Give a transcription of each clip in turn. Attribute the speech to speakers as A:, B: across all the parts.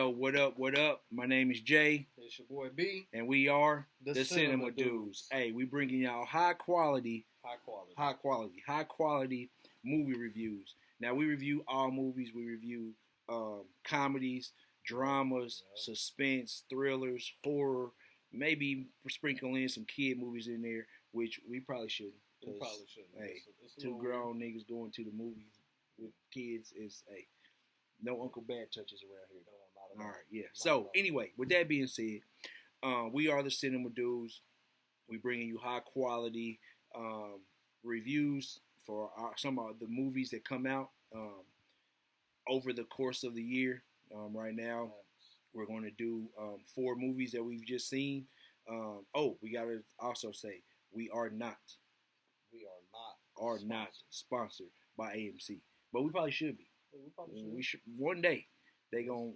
A: Yo, what up? What up? My name is Jay,
B: It's your boy B.
A: and we are
B: The
A: Cinema
B: Cinema
A: Dudes.
B: Dudes.
A: Hey, we bringing y'all high quality movie reviews. Now we review all movies. We review comedies, dramas, suspense, thrillers, horror. Maybe sprinkle in some kid movies in there, which we probably shouldn't.
B: We probably shouldn't.
A: Hey,
B: it's
A: two grown niggas going to the movies with kids is no Uncle Bad touches around here.
B: No,
A: all right, yeah. So anyway, with that being said, we are the Cinema Dudes. We bringing you high quality reviews for some of the movies that come out over the course of the year. Right now, we're going to do 4 movies that we've just seen. We got to also say we are not sponsored by AMC, but we probably should be. We should one day. They gonna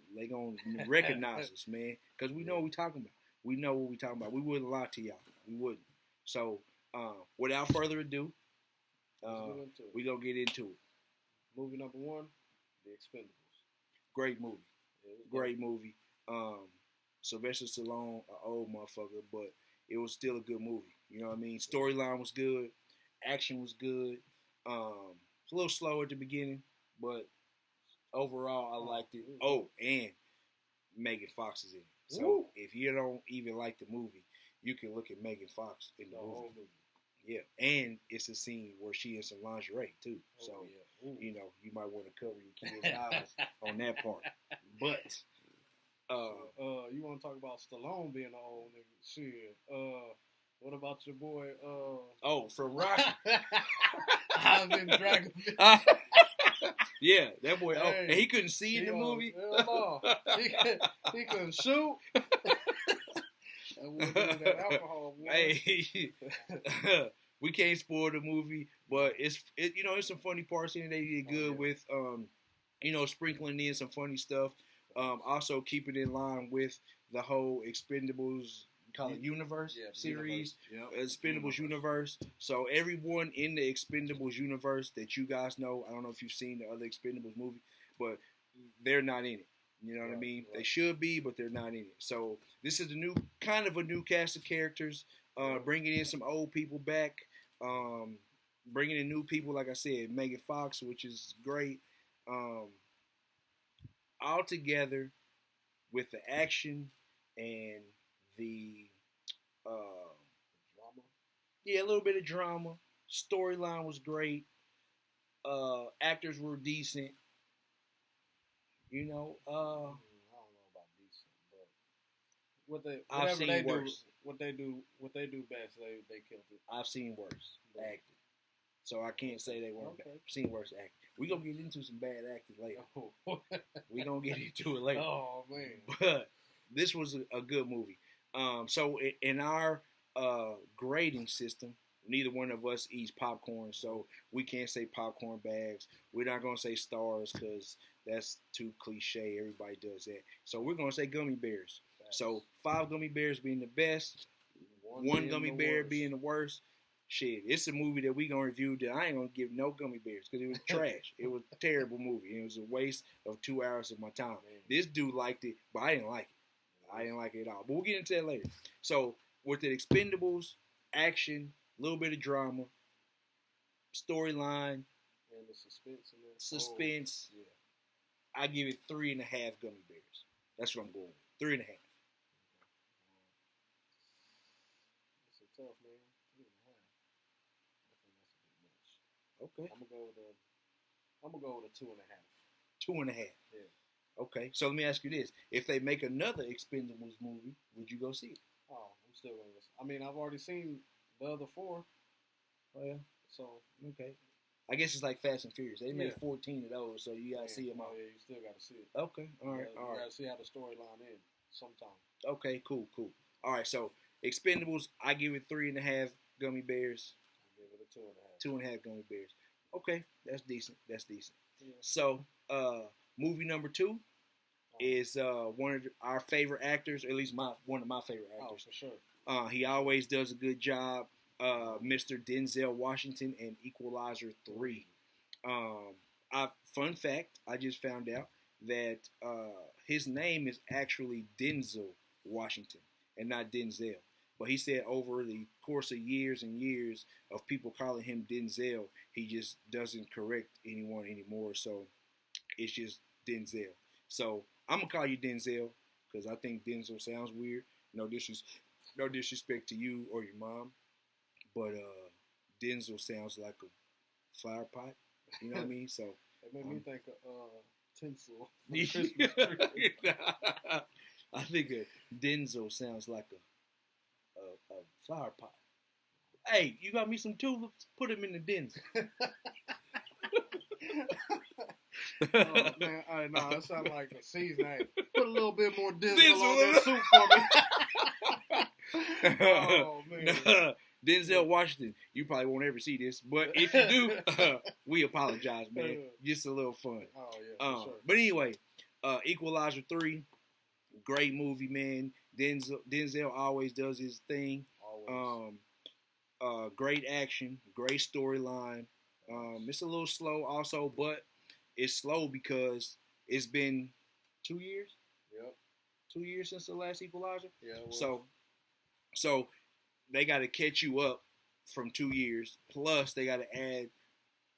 A: recognize us, man, because we know what we talking about. We know what we talking about. We wouldn't lie to y'all. We wouldn't. So, without further ado, we gonna get into it.
B: Movie number 1, The Expendables.
A: Great movie. Great movie. Sylvester Stallone, an old motherfucker, but it was still a good movie. You know what I mean? Storyline was good. Action was good. It's a little slow at the beginning, but overall, I liked it. Oh, and Megan Fox is in it. So if you don't even like the movie, you can look at Megan Fox in the movie. Yeah, and it's a scene where she in some lingerie too. So you know you might want to cover your kids' eyes on that part. But
B: you want to talk about Stallone being an old nigga? Shit. What about your boy?
A: From Rocky.
B: I've been dragging.
A: Yeah, that boy. And he couldn't see in the movie.
B: He couldn't shoot. That alcohol,
A: hey, we can't spoil the movie, but it's some funny parts in it. They did good with sprinkling in some funny stuff. Also keep it in line with the whole Expendables. Call it universe series, Expendables universe. So everyone in the Expendables universe that you guys know, I don't know if you've seen the other Expendables movie, but they're not in it. You know what I mean? Right. They should be, but they're not in it. So this is a new cast of characters, bringing in some old people back, bringing in new people. Like I said, Megan Fox, which is great. All together with the action and the
B: drama.
A: Yeah, a little bit of drama. Storyline was great. Actors were decent.
B: I don't know about decent, but
A: I've seen worse.
B: What they do best, they killed it.
A: I've seen worse acting, so I can't say they weren't bad. I've seen worse acting. We gonna get into some bad acting later. We gonna get into it later.
B: Oh man!
A: But this was a good movie. So in our grading system, neither one of us eats popcorn, so we can't say popcorn bags. We're not going to say stars because that's too cliche. Everybody does that. So we're going to say gummy bears. So 5 gummy bears being the best, one gummy bear being the worst. Shit, it's a movie that we going to review that I ain't going to give no gummy bears because it was trash. It was a terrible movie. It was a waste of 2 hours of my time. This dude liked it, but I didn't like it. I didn't like it at all. But we'll get into that later. So, with the Expendables, action, a little bit of drama, storyline,
B: and the suspense.
A: Suspense. I give it 3.5 gummy bears. That's what I'm going with. 3.5.
B: It's a tough, man. 3.5. I think that's a bit much.
A: Okay.
B: I'm gonna go with a 2.5.
A: 2.5.
B: Yeah.
A: Okay, so let me ask you this: if they make another Expendables movie, would you go see it?
B: Oh, I'm still gonna listen. I mean, I've already seen the other 4.
A: Oh yeah.
B: So
A: okay, I guess it's like Fast and Furious. They made 14 of those, so you gotta see them all.
B: Yeah, you still gotta see it.
A: Okay, all right.
B: You gotta see how the storyline ends sometime.
A: Okay, cool. All right, so Expendables, I give it 3.5 gummy bears.
B: I give it a 2.5.
A: 2.5 gummy bears. Okay, that's decent.
B: Yeah.
A: So, movie number 2 is one of our favorite actors, or at least one of my favorite actors.
B: Oh, for sure.
A: He always does a good job. Mr. Denzel Washington in Equalizer 3. Fun fact, I just found out that his name is actually Denzel Washington and not Denzel. But he said over the course of years and years of people calling him Denzel, he just doesn't correct anyone anymore. So it's just Denzel. So I'm gonna call you Denzel because I think Denzel sounds weird. No disrespect to you or your mom, but Denzel sounds like a flower pot. You know what I mean? So
B: it made me think of tinsel from the Christmas tree.
A: I think Denzel sounds like a flower pot. Hey, you got me some tulips? Put them in the Denzel.
B: Oh man, all right, no, that sounds like a season. Hey, put a little bit more Denzel on that soup for me. Oh man.
A: Denzel Washington, you probably won't ever see this, but if you do, we apologize, man. Just a little fun.
B: Oh yeah, sure.
A: But anyway, Equalizer 3, great movie, man. Denzel always does his thing.
B: Always.
A: Great action, great storyline. It's a little slow also, but it's slow because it's been 2 years.
B: Yep.
A: 2 years since the last Equalizer.
B: Yeah.
A: So they got to catch you up from 2 years. Plus, they got to add.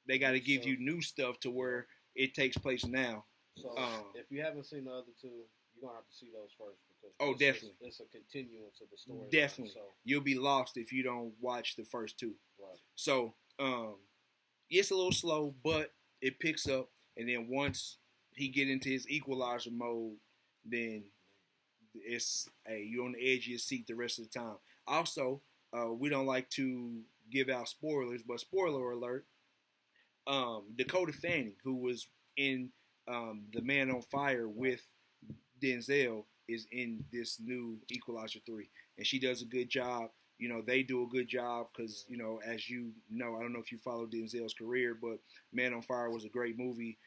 A: They got to give you new stuff to where it takes place now.
B: So if you haven't seen the other two, you're gonna have to see those first because
A: definitely
B: it's a continuance of the story.
A: Definitely, you'll be lost if you don't watch the first two.
B: Right.
A: So it's a little slow, but it picks up, and then once he get into his Equalizer mode, then it's you're on the edge of your seat the rest of the time. Also, we don't like to give out spoilers, but spoiler alert: Dakota Fanning, who was in The Man on Fire with Denzel, is in this new Equalizer 3, and she does a good job. You know, they do a good job because, you know, as you know, I don't know if you follow Denzel's career, but Man on Fire was a great movie.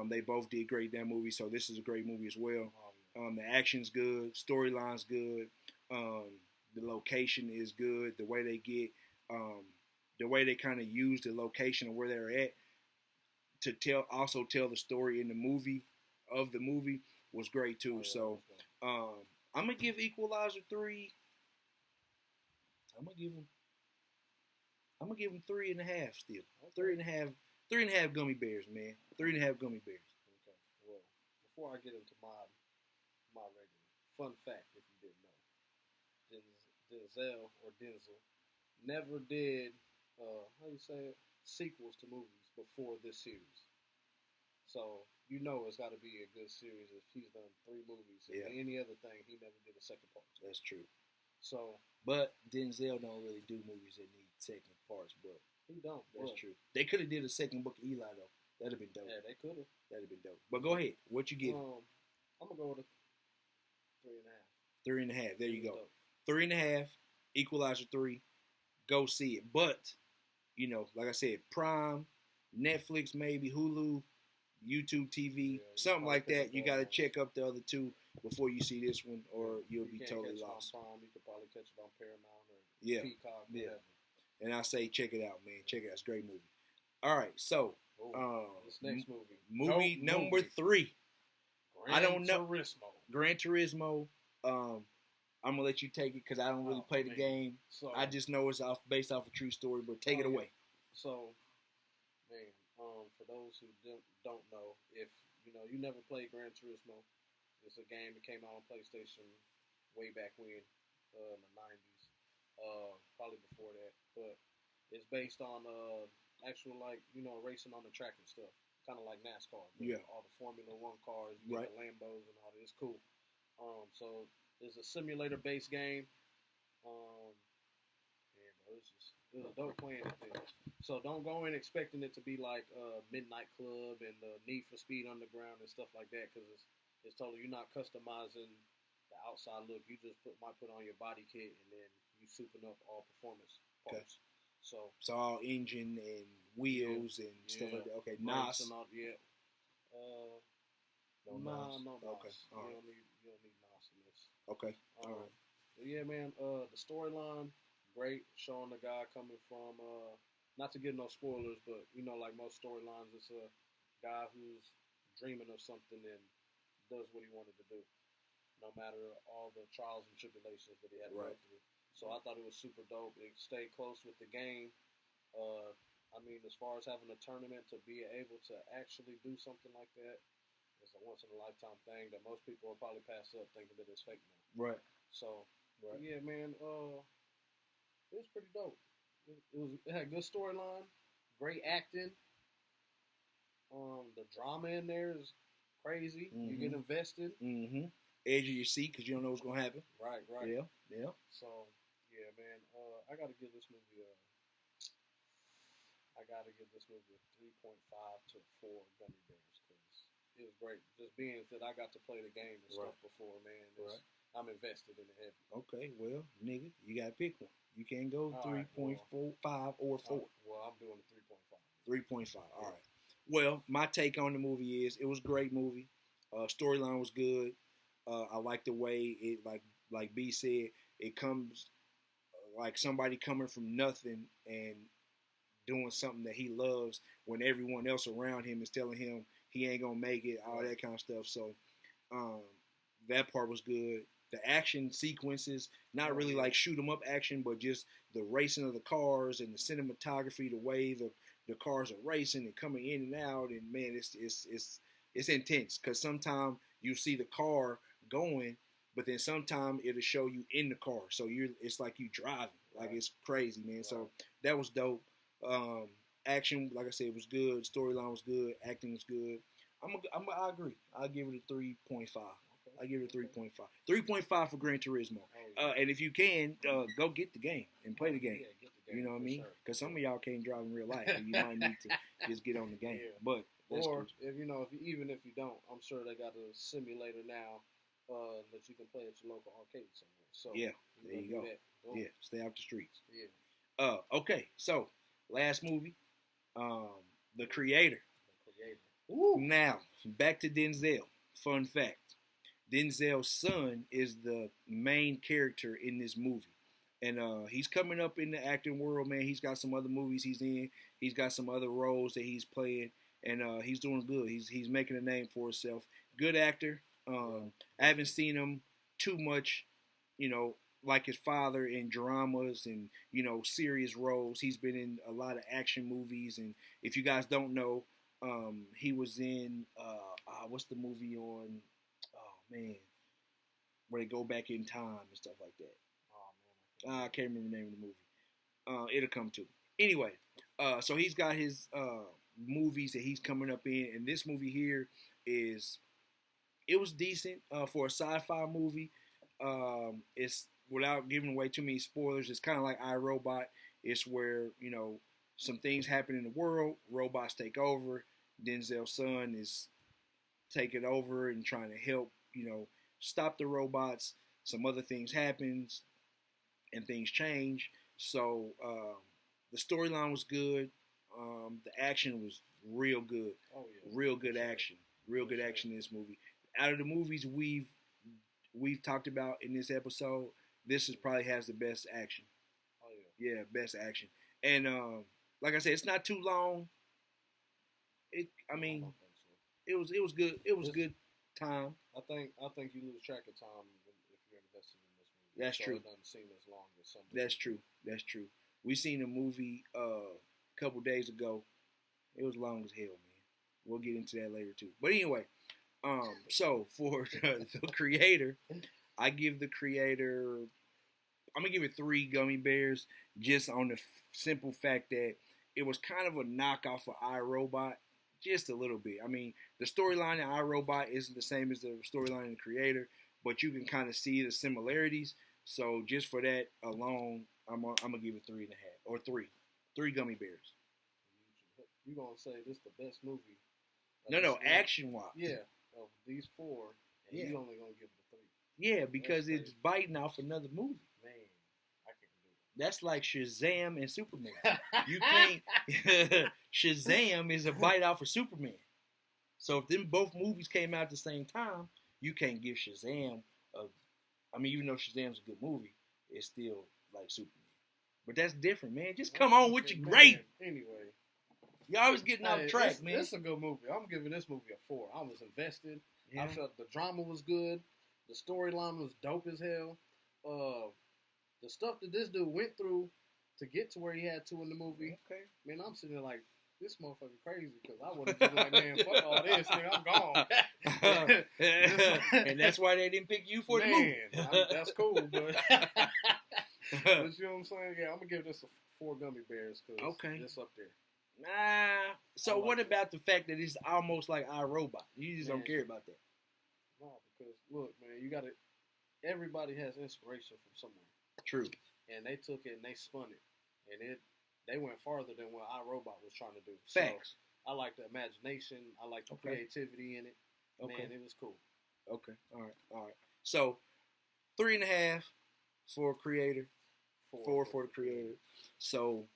A: They both did great in that movie, so this is a great movie as well. The action's good, storyline's good, the location is good. The way they kind of use the location of where they're at to tell the story in the movie was great too. So I'm gonna give Equalizer 3. I'm gonna give him 3.5 still. 3.5 gummy bears, man. 3.5 gummy bears.
B: Okay. Well, before I get into my regular fun fact, if you didn't know, Denzel never did how you say it, sequels to movies before this series. So you know it's got to be a good series if he's done 3 movies. And any other thing, he never did a second part.
A: That's true.
B: So,
A: but Denzel don't really do movies that need second parts, but
B: he don't.
A: That's true. They could have did a second book of Eli though. That'd have been dope.
B: Yeah, they could have.
A: That'd have been dope. But go ahead. What you give?
B: I'm gonna go with a 3.5.
A: 3.5. There you go. 3.5. Equalizer 3. Go see it. But you know, like I said, Prime, Netflix, maybe Hulu, YouTube TV, something like that. You got to check up the other two before you see this one, or you'll be totally lost.
B: On Prime, you could probably catch it on Paramount or Peacock, whatever.
A: And I say check it out, man. Check it out. It's a great movie. All right, so
B: this next
A: movie number 3. I don't know. Gran Turismo. I'm gonna let you take it because I don't really play the game. So I just know it's based off a true story. But take it away.
B: So, man, for those who don't know, if you never played Gran Turismo, it's a game that came out on PlayStation way back when, in the 90s, probably before that. But it's based on actual racing on the track and stuff, kind of like NASCAR. All the Formula One cars, you get the Lambos and all that. It's cool. So it's a simulator-based game. It was a dope playing thing. So don't go in expecting it to be like Midnight Club and Need for Speed Underground and stuff like that, because it's totally, you're not customizing the outside look. You just might put on your body kit and then you souping up all performance parts. Okay. So
A: it's all engine and wheels and stuff like that. Okay, NOS.
B: No NOS.
A: Okay.
B: You don't need NOS in this.
A: Okay. All right.
B: But yeah, man. The storyline, great. Showing the guy coming from not to give no spoilers, but like most storylines, it's a guy who's dreaming of something and does what he wanted to do, no matter all the trials and tribulations that he had to go through. So I thought it was super dope. It stayed close with the game. I mean, as far as having a tournament, to be able to actually do something like that, it's a once in a lifetime thing that most people will probably pass up thinking that it's fake now.
A: Right.
B: So, yeah, man, it was pretty dope. It had good storyline, great acting. The drama in there is crazy. You get invested.
A: Edge of your seat because you don't know what's gonna happen.
B: Right.
A: Yeah.
B: So, yeah, man, I gotta give this movie a 3.5 to 4 gummy bears because it was great. Just being that I got to play the game and stuff before, man. I'm invested in it heavy.
A: Okay, well, nigga, you gotta pick one. You can't go 3.45 or 4.
B: Well, I'm doing a 3.5.
A: 3.5. All right. Well, my take on the movie is it was a great movie. Storyline was good. I like the way it, like B said, it comes like somebody coming from nothing and doing something that he loves when everyone else around him is telling him he ain't gonna make it, all that kind of stuff. So that part was good. The action sequences, not really like shoot 'em up action, but just the racing of the cars and the cinematography, the way the cars are racing and coming in and out, and man, it's intense because sometimes you see the car going, but then sometimes it'll show you in the car, so it's like you driving, like it's crazy, man. So that was dope. Action, like I said, was good. Storyline was good. Acting was good. I agree. I'll give it a 3.5. I give it a 3.5. 3.5 for Gran Turismo. And if you can, go get the game and play the game.
B: Yeah, get the game,
A: you know what I mean? Because some of y'all can't drive in real life, and you might need to just get on the game.
B: Yeah.
A: But that's
B: or
A: cool.
B: even if you don't, I'm sure they got a simulator now that you can play at your local arcade somewhere. So
A: yeah, there you go. Yeah, stay out the streets.
B: Yeah.
A: Okay, so last movie, The Creator.
B: Ooh.
A: Now back to Denzel. Fun fact. Denzel's son is the main character in this movie. And he's coming up in the acting world, man. He's got some other movies he's in. He's got some other roles that he's playing. And he's doing good. He's making a name for himself. Good actor. I haven't seen him too much, like his father in dramas and, serious roles. He's been in a lot of action movies. And if you guys don't know, he was in, what's the movie on... man, where they go back in time and stuff like that. Oh man, I can't remember the name of the movie. It'll come to me. Anyway, so he's got his movies that he's coming up in, and this movie here it was decent for a sci-fi movie. It's without giving away too many spoilers. It's kind of like iRobot. It's where some things happen in the world, robots take over. Denzel's son is taking over and trying to help. Stop the robots. Some other things happens, and things change. So the storyline was good. The action was real good. Oh yeah, real good action. Real good action in this movie. Out of the movies we've talked about in this episode, this probably has the best action. Oh yeah. Yeah, best action. And like I said, it's not too long. It was good. It was good time.
B: I think you lose track of time if you're invested in this movie.
A: That's true.
B: It doesn't seem as long as something.
A: That's true. We seen a movie a couple days ago. It was long as hell, man. We'll get into that later too. But anyway, so for the Creator, I give the Creator. I'm gonna give it 3 gummy bears just on the simple fact that it was kind of a knockoff of iRobot. Just a little bit. I mean, the storyline in iRobot isn't the same as the storyline in The Creator, but you can kind of see the similarities. So just for that alone, I'm gonna give it 3.5 or 3 gummy bears.
B: You gonna say this the best movie?
A: No, action wise.
B: Yeah, of these 4, and you only gonna give it a 3.
A: Yeah, because it's biting off another movie.
B: Man, I can't do that.
A: That's like Shazam and Superman. You can't. Shazam is a bite off of Superman. So if them both movies came out at the same time, you can't give Shazam even though Shazam's a good movie, it's still like Superman. But that's different, man. Just come on with your great.
B: Anyway.
A: You always getting off track, man.
B: It's a good movie. I'm giving this movie a 4. I was invested. I felt the drama was good. The storyline was dope as hell. The stuff that this dude went through to get to where he had to in the movie.
A: Okay.
B: Man, I'm sitting there like, this motherfucker crazy because I would have been like, man, fuck all this, nigga, I'm gone.
A: And that's why they didn't pick you for the movie.
B: That's cool, but but you know what I'm saying? Yeah, I'm gonna give this a 4 gummy bears because it's up there.
A: Nah. So what about the fact that it's almost like iRobot? You just don't care about that.
B: No, because look, man, you gotta. Everybody has inspiration from somewhere.
A: True.
B: And they took it and they spun it, and they went farther than what iRobot was trying to do.
A: Facts.
B: So I like the imagination. I like the creativity in it. Man, it was cool. Okay.
A: All right. So 3.5 for creator, 4 for the creator. So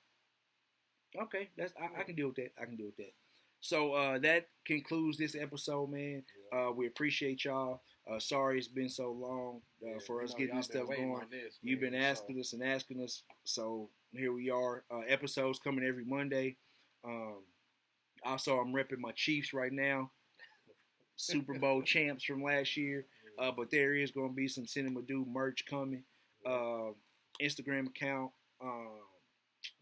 A: okay, I can deal with that. So that concludes this episode, man. Yeah. We appreciate y'all. Sorry it's been so long for us getting this stuff going. You've been asking us. So here we are. Episodes coming every Monday. Also, I'm repping my Chiefs right now. Super Bowl champs from last year. But there is going to be some Cinema Dude merch coming. Instagram account.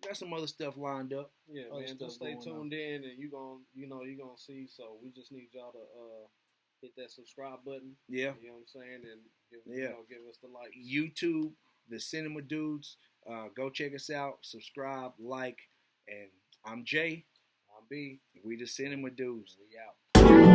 A: Got some other stuff lined up.
B: Yeah, man. Just stay tuned in, and you're gonna see. So we just need y'all to hit that subscribe button. Yeah, you know what I'm saying, and give us the likes. YouTube, the Cinema Dudes. Go check us out. Subscribe, like, and I'm Jay. I'm B.
A: We the Cinema Dudes. We out.